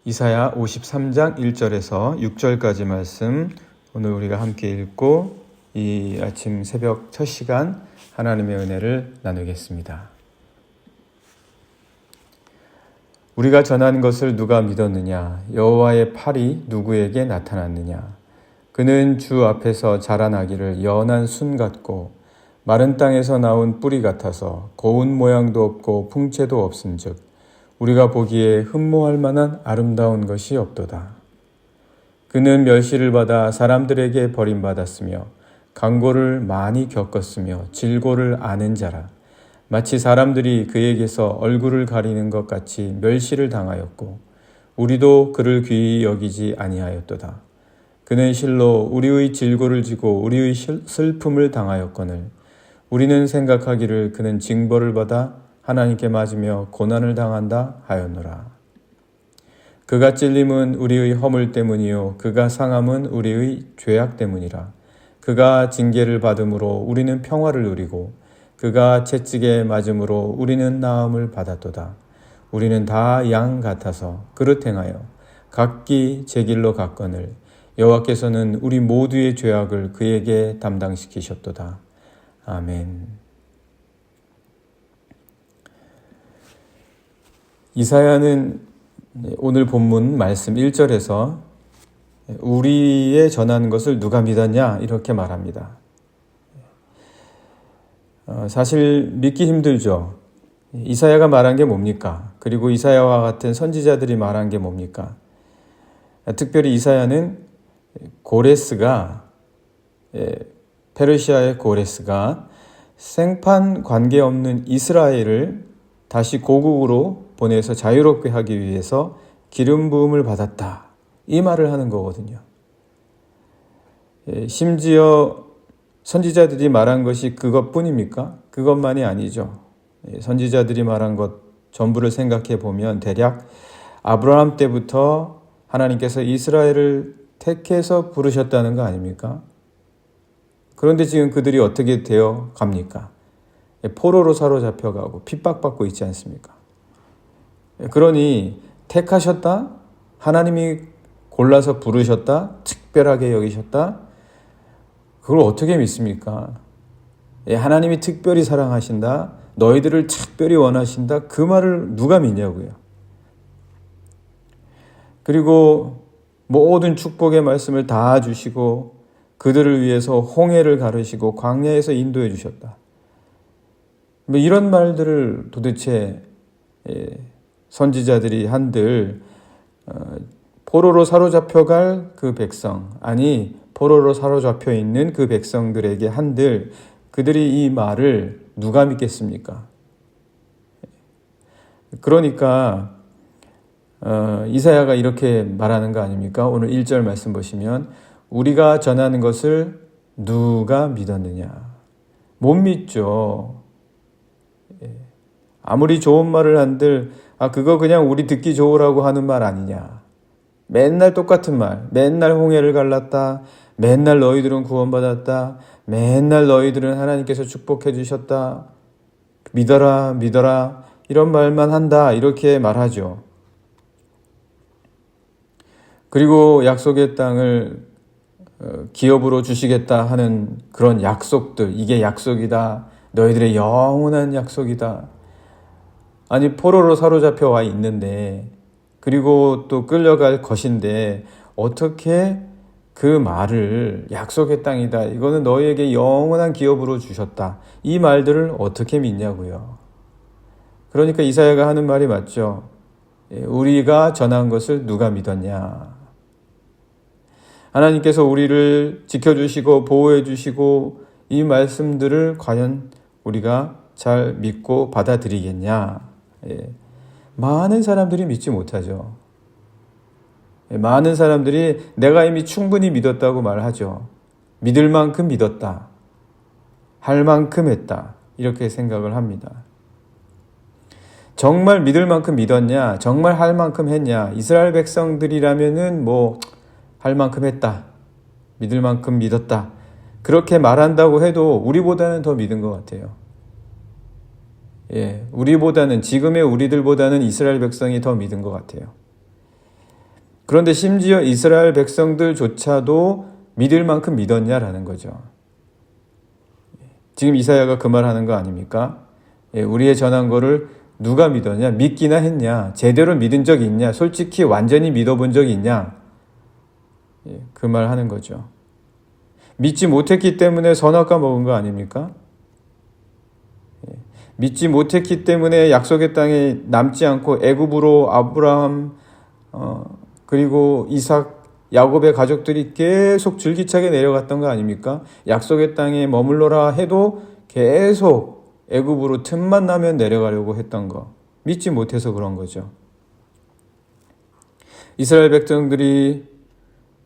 이사야 53장 1절에서 6절까지 말씀 오늘 우리가 함께 읽고 이 아침 새벽 첫 시간 하나님의 은혜를 나누겠습니다. 우리가 전한 것을 누가 믿었느냐? 여호와의 팔이 누구에게 나타났느냐? 그는 주 앞에서 자라나기를 연한 순 같고 마른 땅에서 나온 뿌리 같아서 고운 모양도 없고 풍채도 없은즉 우리가 보기에 흠모할 만한 아름다운 것이 없도다. 그는 멸시를 받아 사람들에게 버림받았으며 강고를 많이 겪었으며 질고를 아는 자라. 마치 사람들이 그에게서 얼굴을 가리는 것 같이 멸시를 당하였고 우리도 그를 귀히 여기지 아니하였도다. 그는 실로 우리의 질고를 지고 우리의 슬픔을 당하였거늘 우리는 생각하기를 그는 징벌을 받아 하나님께 맞으며 고난을 당한다 하였노라. 그가 찔림은 우리의 허물 때문이요 그가 상함은 우리의 죄악 때문이라. 그가 징계를 받음으로 우리는 평화를 누리고 그가 채찍에 맞음으로 우리는 나음을 받았도다. 우리는 다 양 같아서 그릇 행하여 각기 제 길로 갔거늘 여호와께서는 우리 모두의 죄악을 그에게 담당시키셨도다. 아멘. 이사야는 오늘 본문 말씀 1절에서 우리의 전하는 것을 누가 믿었냐 이렇게 말합니다. 사실 믿기 힘들죠. 이사야가 말한 게 뭡니까? 그리고 이사야와 같은 선지자들이 말한 게 뭡니까? 특별히 이사야는 고레스가 페르시아의 고레스가 생판 관계없는 이스라엘을 다시 고국으로 보내서 자유롭게 하기 위해서 기름 부음을 받았다. 이 말을 하는 거거든요. 심지어 선지자들이 말한 것이 그것뿐입니까? 그것만이 아니죠. 선지자들이 말한 것 전부를 생각해 보면 대략 아브라함 때부터 하나님께서 이스라엘을 택해서 부르셨다는 거 아닙니까? 그런데 지금 그들이 어떻게 되어 갑니까? 포로로 사로잡혀가고 핍박받고 있지 않습니까? 그러니 택하셨다? 하나님이 골라서 부르셨다? 특별하게 여기셨다? 그걸 어떻게 믿습니까? 하나님이 특별히 사랑하신다? 너희들을 특별히 원하신다? 그 말을 누가 믿냐고요? 그리고 모든 축복의 말씀을 다 주시고 그들을 위해서 홍해를 가르시고 광야에서 인도해 주셨다. 이런 말들을 도대체 선지자들이 한들 포로로 사로잡혀갈 그 백성, 아니 포로로 사로잡혀 있는 그 백성들에게 한들 그들이 이 말을 누가 믿겠습니까? 그러니까 이사야가 이렇게 말하는 거 아닙니까? 오늘 1절 말씀 보시면 우리가 전하는 것을 누가 믿었느냐? 못 믿죠. 아무리 좋은 말을 한들 그거 그냥 우리 듣기 좋으라고 하는 말 아니냐. 맨날 똑같은 말. 맨날 홍해를 갈랐다. 맨날 너희들은 구원받았다. 맨날 너희들은 하나님께서 축복해 주셨다. 믿어라 믿어라 이런 말만 한다 이렇게 말하죠. 그리고 약속의 땅을 기업으로 주시겠다 하는 그런 약속들, 이게 약속이다. 너희들의 영원한 약속이다. 아니 포로로 사로잡혀 와 있는데 그리고 또 끌려갈 것인데 어떻게 그 말을 약속의 땅이다. 이거는 너희에게 영원한 기업으로 주셨다. 이 말들을 어떻게 믿냐고요. 그러니까 이사야가 하는 말이 맞죠. 우리가 전한 것을 누가 믿었냐. 하나님께서 우리를 지켜주시고 보호해주시고 이 말씀들을 과연 우리가 잘 믿고 받아들이겠냐. 많은 사람들이 믿지 못하죠. 많은 사람들이 내가 이미 충분히 믿었다고 말하죠. 믿을 만큼 믿었다. 할 만큼 했다. 이렇게 생각을 합니다. 정말 믿을 만큼 믿었냐? 정말 할 만큼 했냐? 이스라엘 백성들이라면은 할 만큼 했다. 믿을 만큼 믿었다. 그렇게 말한다고 해도 우리보다는 더 믿은 것 같아요. 우리보다는 지금의 우리들보다는 이스라엘 백성이 더 믿은 것 같아요. 그런데 심지어 이스라엘 백성들조차도 믿을 만큼 믿었냐라는 거죠. 지금 이사야가 그 말하는 거 아닙니까? 우리의 전한 거를 누가 믿었냐? 믿기나 했냐? 제대로 믿은 적이 있냐? 솔직히 완전히 믿어본 적이 있냐? 그 말 하는 거죠. 믿지 못했기 때문에 선악과 먹은 거 아닙니까? 믿지 못했기 때문에 약속의 땅에 남지 않고 애굽으로 아브라함 그리고 이삭, 야곱의 가족들이 계속 줄기차게 내려갔던 거 아닙니까? 약속의 땅에 머물러라 해도 계속 애굽으로 틈만 나면 내려가려고 했던 거. 믿지 못해서 그런 거죠. 이스라엘 백성들이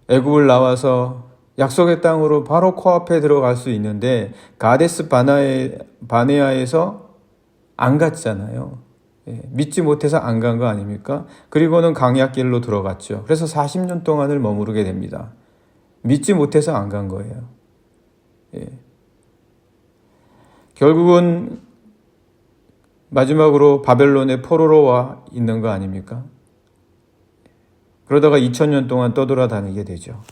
애굽을 나와서 약속의 땅으로 바로 코앞에 들어갈 수 있는데 가데스 바네아에서 안 갔잖아요. 믿지 못해서 안 간 거 아닙니까? 그리고는 강약길로 들어갔죠. 그래서 40년 동안을 머무르게 됩니다. 믿지 못해서 안 간 거예요. 결국은 마지막으로 바벨론의 포로로 와 있는 거 아닙니까? 그러다가 2000년 동안 떠돌아다니게 되죠.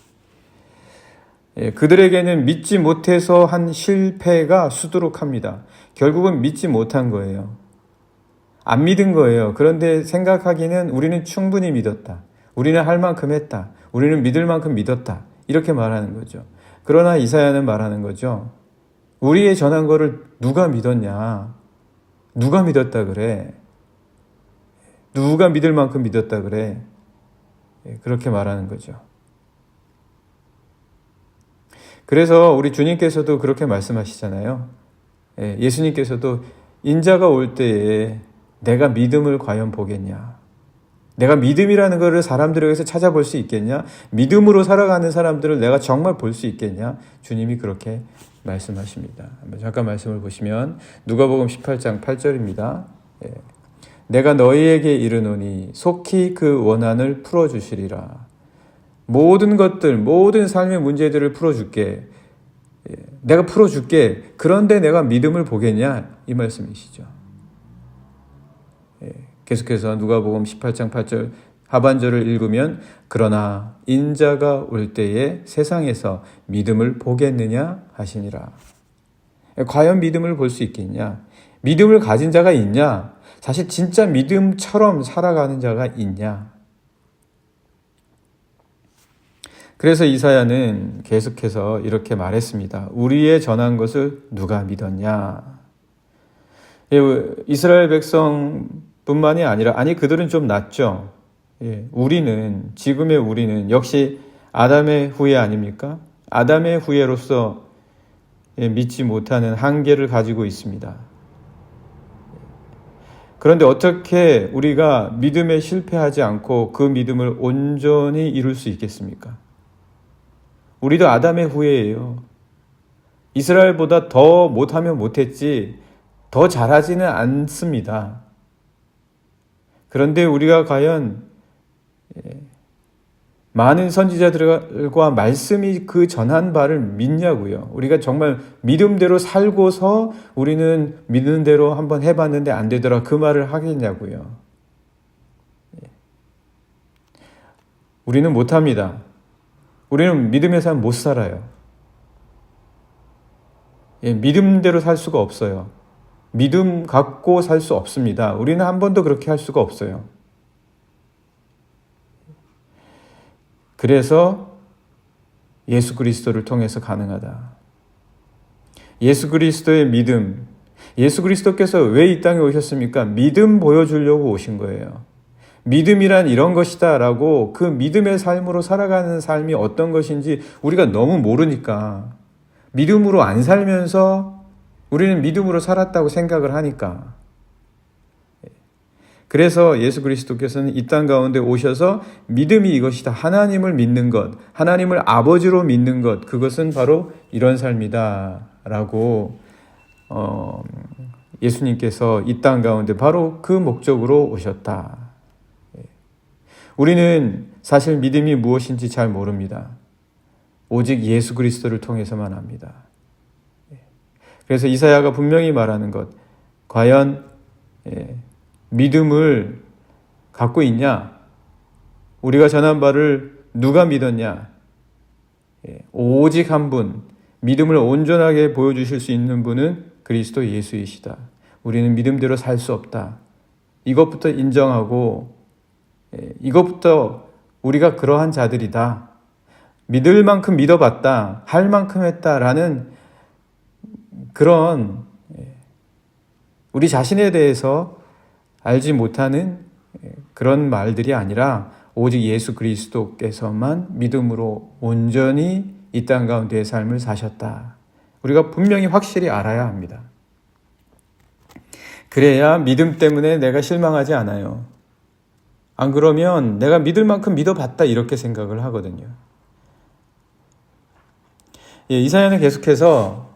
그들에게는 믿지 못해서 한 실패가 수두룩합니다. 결국은 믿지 못한 거예요. 안 믿은 거예요. 그런데 생각하기는 우리는 충분히 믿었다. 우리는 할 만큼 했다. 우리는 믿을 만큼 믿었다. 이렇게 말하는 거죠. 그러나 이사야는 말하는 거죠. 우리의 전한 거를 누가 믿었냐? 누가 믿었다 그래? 누가 믿을 만큼 믿었다 그래? 그렇게 말하는 거죠. 그래서 우리 주님께서도 그렇게 말씀하시잖아요. 예수님께서도 인자가 올 때에 내가 믿음을 과연 보겠냐? 내가 믿음이라는 것을 사람들에게서 찾아볼 수 있겠냐? 믿음으로 살아가는 사람들을 내가 정말 볼 수 있겠냐? 주님이 그렇게 말씀하십니다. 한번 잠깐 말씀을 보시면 누가복음 18장 8절입니다. 내가 너희에게 이르노니 속히 그 원한을 풀어주시리라. 모든 것들, 모든 삶의 문제들을 풀어줄게. 내가 풀어줄게. 그런데 내가 믿음을 보겠냐? 이 말씀이시죠. 계속해서 누가복음 18장 8절 하반절을 읽으면 그러나 인자가 올 때에 세상에서 믿음을 보겠느냐 하시니라. 과연 믿음을 볼 수 있겠냐? 믿음을 가진 자가 있냐? 사실 진짜 믿음처럼 살아가는 자가 있냐? 그래서 이사야는 계속해서 이렇게 말했습니다. 우리의 전한 것을 누가 믿었냐? 이스라엘 백성뿐만이 아니라 그들은 좀 낫죠. 우리는 지금의 우리는 역시 아담의 후예 아닙니까? 아담의 후예로서 믿지 못하는 한계를 가지고 있습니다. 그런데 어떻게 우리가 믿음에 실패하지 않고 그 믿음을 온전히 이룰 수 있겠습니까? 우리도 아담의 후예예요. 이스라엘보다 더 못하면 못했지 더 잘하지는 않습니다. 그런데 우리가 과연 많은 선지자들과 말씀이 그 전한 바를 믿냐고요. 우리가 정말 믿음대로 살고서 우리는 믿는 대로 한번 해봤는데 안 되더라 그 말을 하겠냐고요. 우리는 못합니다. 우리는 믿음의 삶 못 살아요. 믿음대로 살 수가 없어요. 믿음 갖고 살 수 없습니다. 우리는 한 번도 그렇게 할 수가 없어요. 그래서 예수 그리스도를 통해서 가능하다. 예수 그리스도의 믿음. 예수 그리스도께서 왜 이 땅에 오셨습니까? 믿음 보여주려고 오신 거예요. 믿음이란 이런 것이다 라고 그 믿음의 삶으로 살아가는 삶이 어떤 것인지 우리가 너무 모르니까 믿음으로 안 살면서 우리는 믿음으로 살았다고 생각을 하니까 그래서 예수 그리스도께서는 이 땅 가운데 오셔서 믿음이 이것이다. 하나님을 믿는 것, 하나님을 아버지로 믿는 것, 그것은 바로 이런 삶이다 라고 예수님께서 이 땅 가운데 바로 그 목적으로 오셨다. 우리는 사실 믿음이 무엇인지 잘 모릅니다. 오직 예수 그리스도를 통해서만 합니다. 그래서 이사야가 분명히 말하는 것, 과연 믿음을 갖고 있냐? 우리가 전한 바를 누가 믿었냐? 오직 한 분, 믿음을 온전하게 보여주실 수 있는 분은 그리스도 예수이시다. 우리는 믿음대로 살 수 없다. 이것부터 인정하고 이것부터 우리가 그러한 자들이다. 믿을 만큼 믿어봤다. 할 만큼 했다라는 그런 우리 자신에 대해서 알지 못하는 그런 말들이 아니라 오직 예수 그리스도께서만 믿음으로 온전히 이 땅 가운데의 삶을 사셨다. 우리가 분명히 확실히 알아야 합니다. 그래야 믿음 때문에 내가 실망하지 않아요. 안 그러면 내가 믿을 만큼 믿어봤다 이렇게 생각을 하거든요. 이사야는 계속해서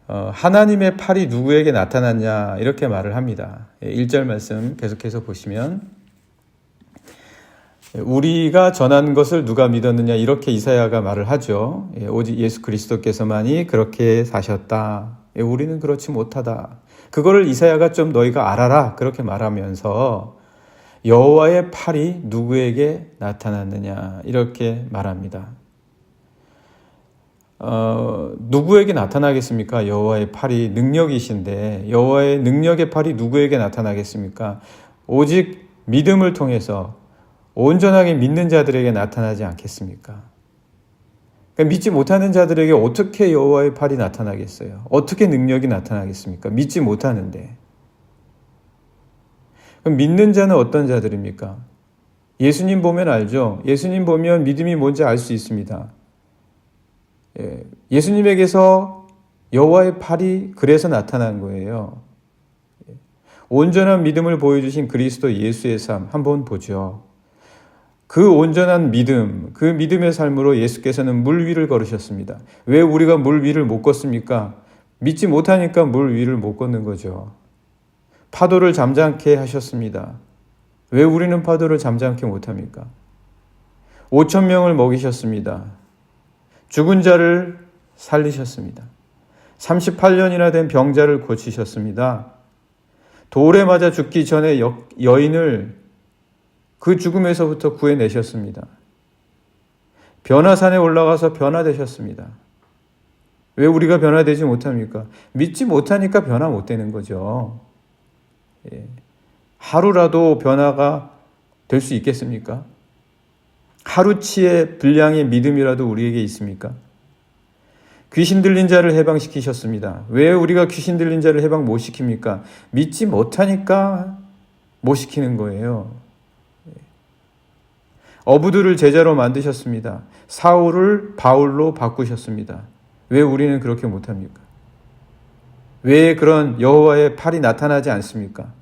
하나님의 팔이 누구에게 나타났냐 이렇게 말을 합니다. 1절 말씀 계속해서 보시면 우리가 전한 것을 누가 믿었느냐 이렇게 이사야가 말을 하죠. 오직 예수 그리스도께서만이 그렇게 사셨다. 우리는 그렇지 못하다. 그거를 이사야가 좀 너희가 알아라 그렇게 말하면서 여호와의 팔이 누구에게 나타났느냐 이렇게 말합니다. 누구에게 나타나겠습니까? 여호와의 팔이 능력이신데 여호와의 능력의 팔이 누구에게 나타나겠습니까? 오직 믿음을 통해서 온전하게 믿는 자들에게 나타나지 않겠습니까? 그러니까 믿지 못하는 자들에게 어떻게 여호와의 팔이 나타나겠어요? 어떻게 능력이 나타나겠습니까? 믿지 못하는데. 그럼 믿는 자는 어떤 자들입니까? 예수님 보면 알죠? 예수님 보면 믿음이 뭔지 알 수 있습니다. 예수님에게서 여호와의 팔이 그래서 나타난 거예요. 온전한 믿음을 보여주신 그리스도 예수의 삶 한번 보죠. 그 온전한 믿음, 그 믿음의 삶으로 예수께서는 물 위를 걸으셨습니다. 왜 우리가 물 위를 못 걷습니까? 믿지 못하니까 물 위를 못 걷는 거죠. 파도를 잠잠케 하셨습니다. 왜 우리는 파도를 잠잠케 못합니까? 5,000명을 먹이셨습니다. 죽은 자를 살리셨습니다. 38년이나 된 병자를 고치셨습니다. 돌에 맞아 죽기 전에 여인을 그 죽음에서부터 구해내셨습니다. 변화산에 올라가서 변화되셨습니다. 왜 우리가 변화되지 못합니까? 믿지 못하니까 변화 못 되는 거죠. 하루라도 변화가 될 수 있겠습니까? 하루치의 분량의 믿음이라도 우리에게 있습니까? 귀신 들린 자를 해방시키셨습니다. 왜 우리가 귀신 들린 자를 해방 못 시킵니까? 믿지 못하니까 못 시키는 거예요. 어부들을 제자로 만드셨습니다. 사울을 바울로 바꾸셨습니다. 왜 우리는 그렇게 못합니까? 왜 그런 여호와의 팔이 나타나지 않습니까?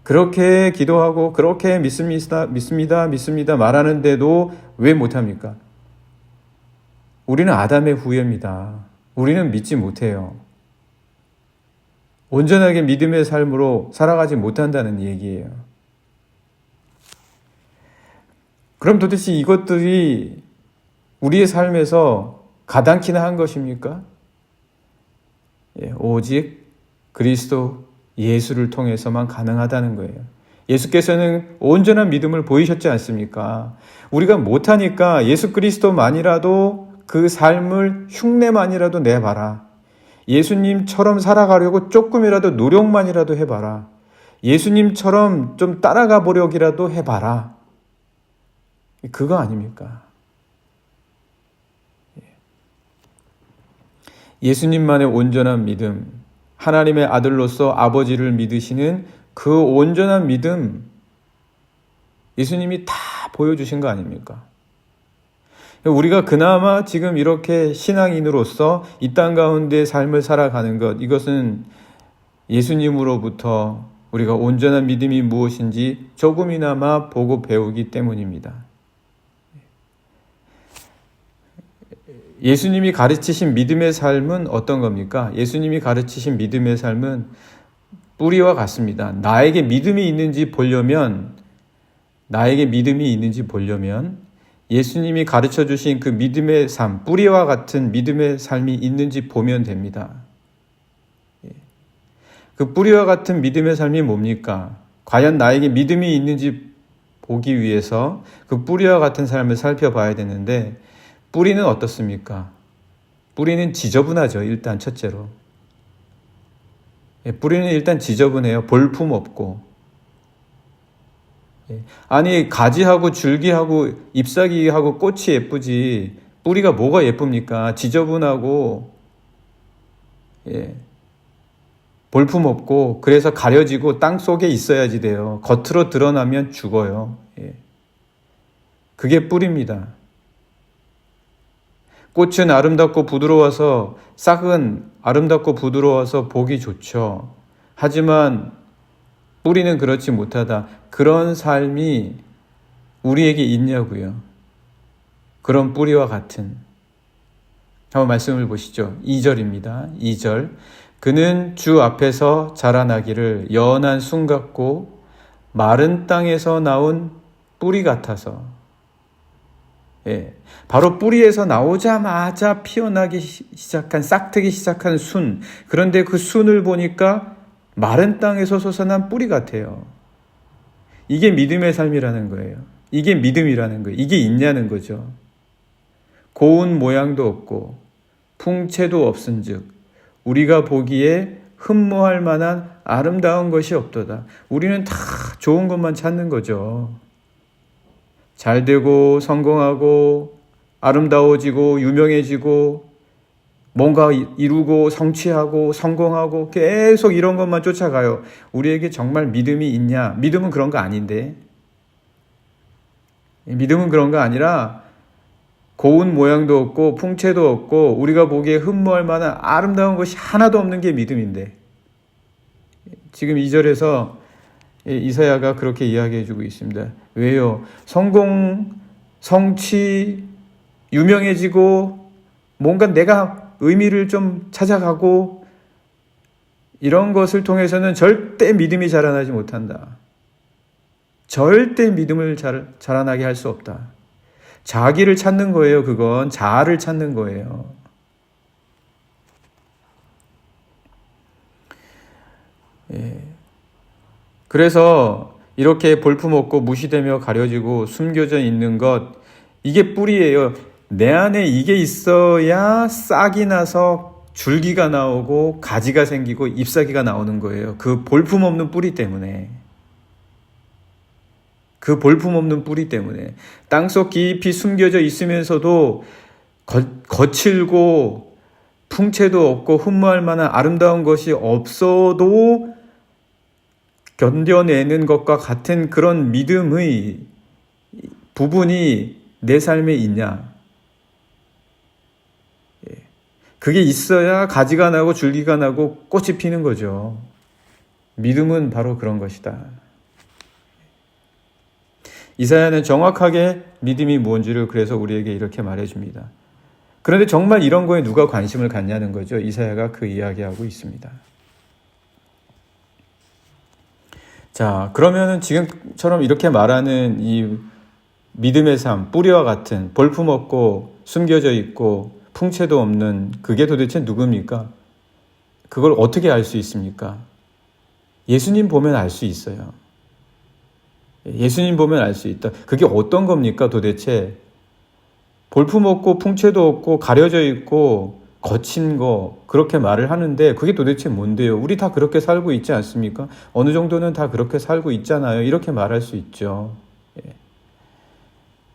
그렇게 기도하고 그렇게 믿습니다 말하는데도 왜 못합니까? 우리는 아담의 후예입니다. 우리는 믿지 못해요. 온전하게 믿음의 삶으로 살아가지 못한다는 얘기예요. 그럼 도대체 이것들이 우리의 삶에서 가당키나 한 것입니까? 오직 그리스도 예수를 통해서만 가능하다는 거예요. 예수께서는 온전한 믿음을 보이셨지 않습니까? 우리가 못하니까 예수 그리스도만이라도 그 삶을 흉내만이라도 내봐라. 예수님처럼 살아가려고 조금이라도 노력만이라도 해봐라. 예수님처럼 좀 따라가 보려기라도 해봐라. 그거 아닙니까? 예수님만의 온전한 믿음, 하나님의 아들로서 아버지를 믿으시는 그 온전한 믿음, 예수님이 다 보여주신 거 아닙니까? 우리가 그나마 지금 이렇게 신앙인으로서 이 땅 가운데 삶을 살아가는 것, 이것은 예수님으로부터 우리가 온전한 믿음이 무엇인지 조금이나마 보고 배우기 때문입니다. 예수님이 가르치신 믿음의 삶은 어떤 겁니까? 예수님이 가르치신 믿음의 삶은 뿌리와 같습니다. 나에게 믿음이 있는지 보려면 예수님이 가르쳐 주신 그 믿음의 삶, 뿌리와 같은 믿음의 삶이 있는지 보면 됩니다. 그 뿌리와 같은 믿음의 삶이 뭡니까? 과연 나에게 믿음이 있는지 보기 위해서 그 뿌리와 같은 삶을 살펴봐야 되는데, 뿌리는 어떻습니까? 뿌리는 지저분하죠. 일단 첫째로. 뿌리는 일단 지저분해요. 볼품없고. 아니, 가지하고 줄기하고 잎사귀하고 꽃이 예쁘지 뿌리가 뭐가 예쁩니까? 지저분하고 볼품없고, 그래서 가려지고 땅 속에 있어야지 돼요. 겉으로 드러나면 죽어요. 그게 뿌리입니다. 꽃은 아름답고 부드러워서, 싹은 아름답고 부드러워서 보기 좋죠. 하지만 뿌리는 그렇지 못하다. 그런 삶이 우리에게 있냐고요. 그런 뿌리와 같은. 한번 말씀을 보시죠. 2절입니다. 2절. 그는 주 앞에서 자라나기를 연한 순 같고 마른 땅에서 나온 뿌리 같아서. 바로 뿌리에서 나오자마자 피어나기 시작한, 싹트기 시작한 순. 그런데 그 순을 보니까 마른 땅에서 솟아난 뿌리 같아요. 이게 믿음의 삶이라는 거예요. 이게 믿음이라는 거예요. 이게 있냐는 거죠. 고운 모양도 없고 풍채도 없은즉 우리가 보기에 흠모할 만한 아름다운 것이 없도다. 우리는 다 좋은 것만 찾는 거죠. 잘 되고 성공하고 아름다워지고 유명해지고 뭔가 이루고 성취하고 성공하고 계속 이런 것만 쫓아가요. 우리에게 정말 믿음이 있냐? 믿음은 그런 거 아닌데. 믿음은 그런 거 아니라 고운 모양도 없고 풍채도 없고 우리가 보기에 흠모할 만한 아름다운 것이 하나도 없는 게 믿음인데, 지금 2절에서 이사야가 그렇게 이야기해 주고 있습니다. 왜요? 성공, 성취, 유명해지고 뭔가 내가 의미를 좀 찾아가고 이런 것을 통해서는 절대 믿음이 자라나지 못한다. 절대 믿음을 자라나게 할 수 없다. 자기를 찾는 거예요. 그건 자아를 찾는 거예요. 그래서 이렇게 볼품없고 무시되며 가려지고 숨겨져 있는 것, 이게 뿌리예요. 내 안에 이게 있어야 싹이 나서 줄기가 나오고 가지가 생기고 잎사귀가 나오는 거예요. 그 볼품없는 뿌리 때문에. 그 볼품없는 뿌리 때문에. 땅속 깊이 숨겨져 있으면서도 거칠고 풍채도 없고 흠모할 만한 아름다운 것이 없어도 견뎌내는 것과 같은 그런 믿음의 부분이 내 삶에 있냐? 그게 있어야 가지가 나고 줄기가 나고 꽃이 피는 거죠. 믿음은 바로 그런 것이다. 이사야는 정확하게 믿음이 뭔지를 그래서 우리에게 이렇게 말해줍니다. 그런데 정말 이런 거에 누가 관심을 갖냐는 거죠. 이사야가 그 이야기하고 있습니다. 자, 그러면은 지금처럼 이렇게 말하는 이 믿음의 삶, 뿌리와 같은 볼품없고 숨겨져 있고 풍채도 없는 그게 도대체 누굽니까? 그걸 어떻게 알 수 있습니까? 예수님 보면 알 수 있어요. 예수님 보면 알 수 있다. 그게 어떤 겁니까 도대체? 볼품없고 풍채도 없고 가려져 있고 거친 거 그렇게 말을 하는데 그게 도대체 뭔데요? 우리 다 그렇게 살고 있지 않습니까? 어느 정도는 다 그렇게 살고 있잖아요. 이렇게 말할 수 있죠.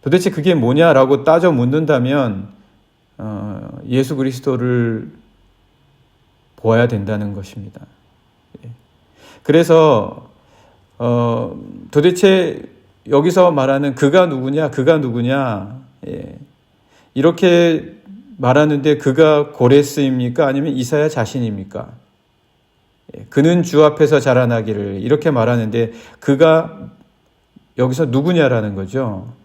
도대체 그게 뭐냐라고 따져 묻는다면 예수 그리스도를 보아야 된다는 것입니다. 그래서 도대체 여기서 말하는 그가 누구냐, 이렇게 말하는데 그가 고레스입니까? 아니면 이사야 자신입니까? 그는 주 앞에서 자라나기를 이렇게 말하는데 그가 여기서 누구냐라는 거죠.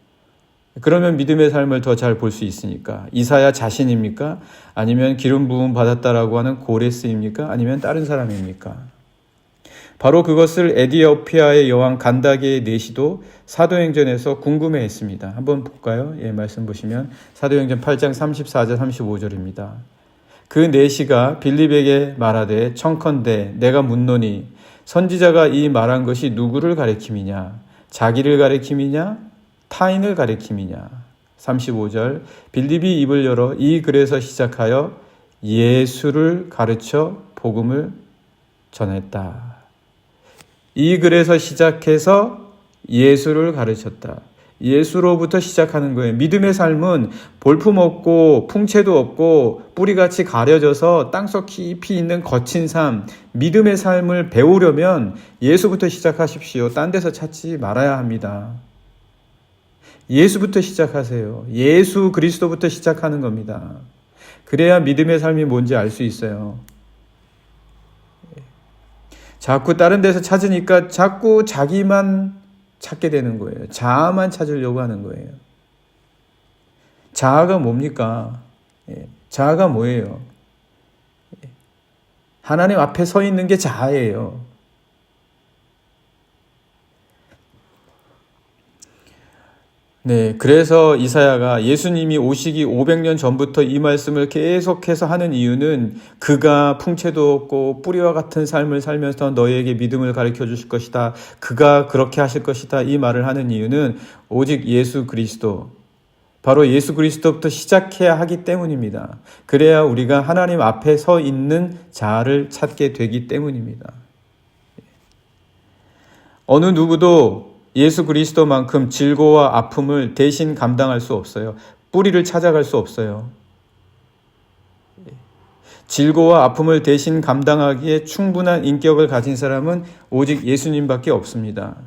그러면 믿음의 삶을 더 잘 볼 수 있으니까 이사야 자신입니까? 아니면 기름 부음 받았다라고 하는 고레스입니까? 아니면 다른 사람입니까? 바로 그것을 에디오피아의 여왕 간다게의 내시도 사도행전에서 궁금해했습니다. 한번 볼까요? 말씀 보시면 사도행전 8장 34절 35절입니다. 그 내시가 빌립에게 말하되 청컨대 내가 묻노니 선지자가 이 말한 것이 누구를 가리킴이냐? 자기를 가리킴이냐? 타인을 가리킴이냐? 35절 빌립이 입을 열어 이 글에서 시작하여 예수를 가르쳐 복음을 전했다. 이 글에서 시작해서 예수를 가르쳤다. 예수로부터 시작하는 거예요. 믿음의 삶은 볼품없고 풍채도 없고 뿌리같이 가려져서 땅속 깊이 있는 거친 삶, 믿음의 삶을 배우려면 예수부터 시작하십시오. 딴 데서 찾지 말아야 합니다. 예수부터 시작하세요. 예수 그리스도부터 시작하는 겁니다. 그래야 믿음의 삶이 뭔지 알 수 있어요. 자꾸 다른 데서 찾으니까 자꾸 자기만 찾게 되는 거예요. 자아만 찾으려고 하는 거예요. 자아가 뭡니까? 자아가 뭐예요? 하나님 앞에 서 있는 게 자아예요. 네, 그래서 이사야가 예수님이 오시기 500년 전부터 이 말씀을 계속해서 하는 이유는 그가 풍채도 없고 뿌리와 같은 삶을 살면서 너희에게 믿음을 가르쳐 주실 것이다. 그가 그렇게 하실 것이다. 이 말을 하는 이유는 오직 예수 그리스도, 바로 예수 그리스도부터 시작해야 하기 때문입니다. 그래야 우리가 하나님 앞에 서 있는 자아를 찾게 되기 때문입니다. 어느 누구도 예수 그리스도만큼 질고와 아픔을 대신 감당할 수 없어요. 뿌리를 찾아갈 수 없어요. 질고와 아픔을 대신 감당하기에 충분한 인격을 가진 사람은 오직 예수님밖에 없습니다.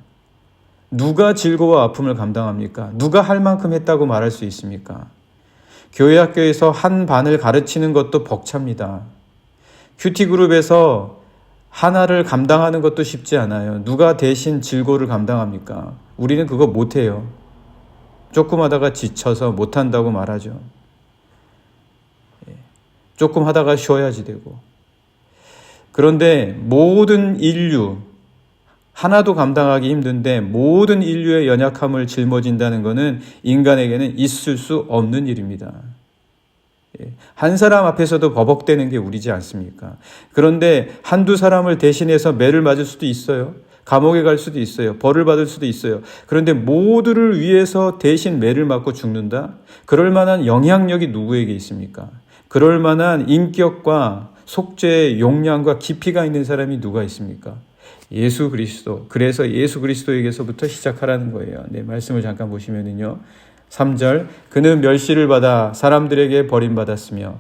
누가 질고와 아픔을 감당합니까? 누가 할 만큼 했다고 말할 수 있습니까? 교회 학교에서 한 반을 가르치는 것도 벅찹니다. 큐티그룹에서 하나를 감당하는 것도 쉽지 않아요. 누가 대신 질고를 감당합니까? 우리는 그거 못해요. 조금 하다가 지쳐서 못한다고 말하죠. 조금 하다가 쉬어야지 되고. 그런데 모든 인류, 하나도 감당하기 힘든데 모든 인류의 연약함을 짊어진다는 것은 인간에게는 있을 수 없는 일입니다. 한 사람 앞에서도 버벅대는 게 우리지 않습니까? 그런데 한두 사람을 대신해서 매를 맞을 수도 있어요. 감옥에 갈 수도 있어요. 벌을 받을 수도 있어요. 그런데 모두를 위해서 대신 매를 맞고 죽는다? 그럴 만한 영향력이 누구에게 있습니까? 그럴 만한 인격과 속죄의 용량과 깊이가 있는 사람이 누가 있습니까? 예수 그리스도. 그래서 예수 그리스도에게서부터 시작하라는 거예요. 네, 말씀을 잠깐 보시면은요. 3절 그는 멸시를 받아 사람들에게 버림받았으며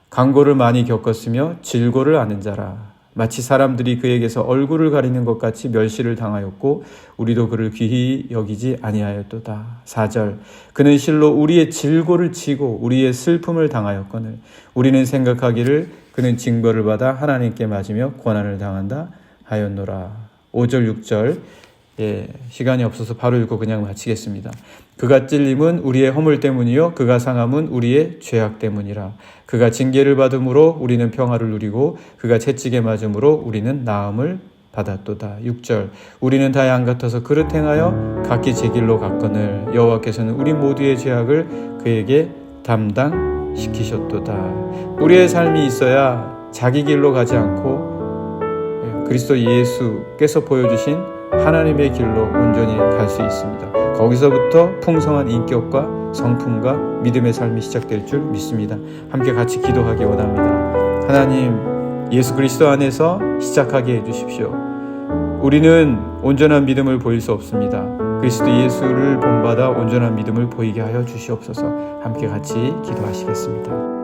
강고를 많이 겪었으며 질고를 아는 자라. 마치 사람들이 그에게서 얼굴을 가리는 것 같이 멸시를 당하였고 우리도 그를 귀히 여기지 아니하였도다. 4절 그는 실로 우리의 질고를 치고 우리의 슬픔을 당하였거늘 우리는 생각하기를 그는 징벌을 받아 하나님께 맞으며 고난을 당한다 하였노라. 5절 6절 시간이 없어서 바로 읽고 그냥 마치겠습니다. 그가 찔림은 우리의 허물 때문이요 그가 상함은 우리의 죄악 때문이라. 그가 징계를 받음으로 우리는 평화를 누리고 그가 채찍에 맞음으로 우리는 나음을 받았도다. 6절 우리는 다 양 같아서 그릇 행하여 각기 제 길로 갔거늘 여호와께서는 우리 모두의 죄악을 그에게 담당시키셨도다. 우리의 삶이 있어야 자기 길로 가지 않고 그리스도 예수께서 보여주신 하나님의 길로 온전히 갈 수 있습니다. 거기서부터 풍성한 인격과 성품과 믿음의 삶이 시작될 줄 믿습니다. 함께 같이 기도하기 원합니다. 하나님, 예수 그리스도 안에서 시작하게 해주십시오. 우리는 온전한 믿음을 보일 수 없습니다. 그리스도 예수를 본받아 온전한 믿음을 보이게 하여 주시옵소서. 함께 같이 기도하시겠습니다.